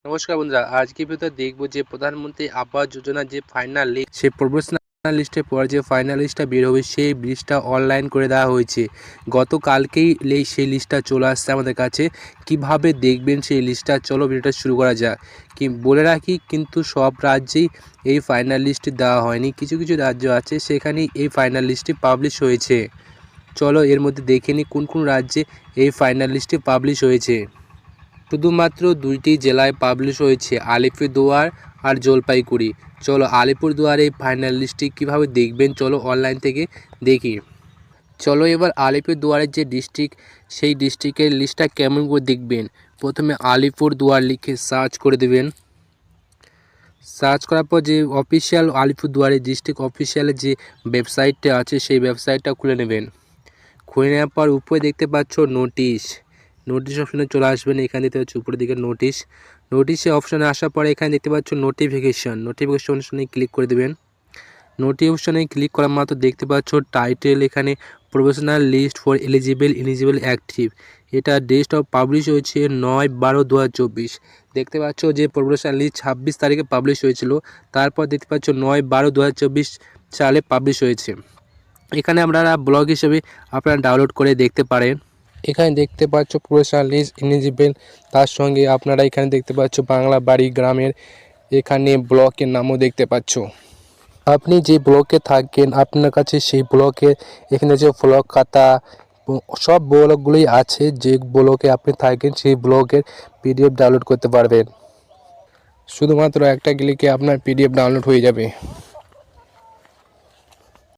নমস্কার বন্ধুরা, আজকে ভিডিওতে দেখবো যে প্রধানমন্ত্রী আবাস যোজনা যে ফাইনাল লিস্ট, সেই প্রফেশনাল লিস্টের পর যে ফাইনাল লিস্টটা বের হবে সেই লিস্টটা অনলাইন করে দেওয়া হয়েছে। গতকালকেই সেই লিস্টটা চলে আসছে আমাদের কাছে। কিভাবে দেখবেন সেই লিস্টটা, চলো ভিডিওটা শুরু করা যাক। কি বলে রাখি, কিন্তু সব রাজ্যেই এই ফাইনাল লিস্টটি দেওয়া হয়নি, কিছু কিছু রাজ্য আছে সেখানেই এই ফাইনাল লিস্টটি পাবলিশ হয়েছে। চলো এর মধ্যে দেখে নিই কোন কোন রাজ্যে এই ফাইনাল লিস্টটি পাবলিশ হয়েছে। শুধুমাত্র দুইটি জেলায় পাবলিশ হয়েছে, আলিপুরদুয়ার আর জলপাইগুড়ি। চলো আলিপুরদুয়ার এই ফাইনাল লিস্টটি কীভাবে দেখবেন চলো অনলাইন থেকে দেখি। চলো এবার আলিপুরদুয়ারের যে ডিস্ট্রিক্ট, সেই ডিস্ট্রিক্টের লিস্টটা কেমন করে দেখবেন। প্রথমে আলিপুরদুয়ার লিখে সার্চ করে দেবেন। সার্চ করার পর যে অফিসিয়াল আলিপুরদুয়ারের ডিস্ট্রিক্ট অফিসিয়ালের যে ওয়েবসাইটটা আছে সেই ওয়েবসাইটটা খুলে নেবেন। খুলে নেওয়ার পর উপরে দেখতে পাচ্ছ নোটিশ অপশানে চলে আসবেন। এখানে দেখতে পাচ্ছ উপরের দিকে নোটিশে অপশানে আসার পরে এখানে দেখতে পাচ্ছ নোটিফিকেশনে ক্লিক করে দেবেন। নোটিফিকেশনে ক্লিক করার মাত্র দেখতে পাচ্ছ টাইটেল, এখানে professional list for eligible active. এটা ডেট অফ পাবলিশ হয়েছে 9/12/2024। দেখতে পাচ্ছ যে প্রফেশনাল লিস্ট 26 তারিখে পাবলিশ হয়েছিল, তারপর দেখতে পাচ্ছ 9/12/2024 সালে পাবলিশ হয়েছে। এখানে আপনারা ব্লগ হিসেবে আপনারা ডাউনলোড করে দেখতে পারেন। এখানে দেখতে পাচ্ছ প্রফেশনাল লিস্ট এলিজিবল, তার সঙ্গে আপনারা এখানে দেখতে পাচ্ছ বাংলা বাড়ি গ্রামের এখানে ব্লকের নামও দেখতে পাচ্ছ। আপনি যে ব্লকে থাকেন আপনার কাছে সেই ব্লকে এখানে যে ব্লক খাতা সব ব্লকগুলোই আছে, যে ব্লকে আপনি থাকেন সেই ব্লকের পিডিএফ ডাউনলোড করতে পারবেন। শুধুমাত্র একটা ক্লিকে আপনার পিডিএফ ডাউনলোড হয়ে যাবে।